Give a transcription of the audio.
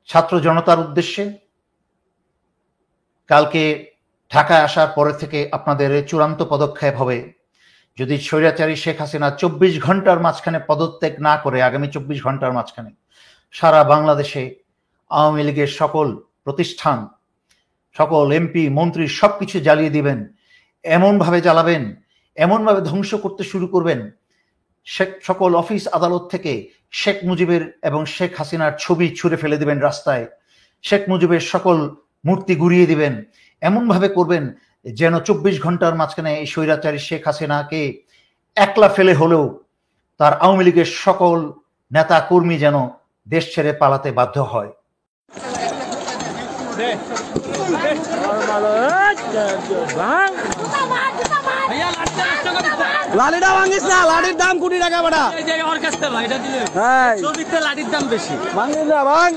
ছাত্র জনতার উদ্দেশ্যে, কালকে ঢাকায় আসার পরে থেকে আপনাদের চূড়ান্ত পদক্ষেপ হবে, যদি স্বৈরাচারী শেখ হাসিনা 24 ঘন্টার মাঝখানে পদত্যাগ না করে, আগামী 24 ঘন্টার মাঝখানে সারা বাংলাদেশে আওয়ামী লীগের সকল প্রতিষ্ঠান, সকল এমপি মন্ত্রী সবকিছু জ্বালিয়ে দিবেন, এমনভাবে জ্বালাবেন, এমনভাবে ধ্বংস করতে শুরু করবেন, সকল অফিস আদালত থেকে শেখ মুজিবের এবং শেখ হাসিনার ছবি ছুঁড়ে ফেলে দিবেন রাস্তায়, শেখ মুজিবের সকল মূর্তি গুড়িয়ে দিবেন, এমনভাবে করবেন যেন 24 ঘন্টার মাঝখানে এই স্বৈরাচারী শেখ হাসিনাকে একলা ফেলে হলেও তার আওয়ামী লীগের সকল নেতা কর্মী যেন দেশ ছেড়ে পালাতে বাধ্য হয়। লাঠিটা ভাঙিস না, লাঠির দাম কোটি টাকা বেটা। লাঠির দাম বেশি। ভাঙিস না, ভাঙ।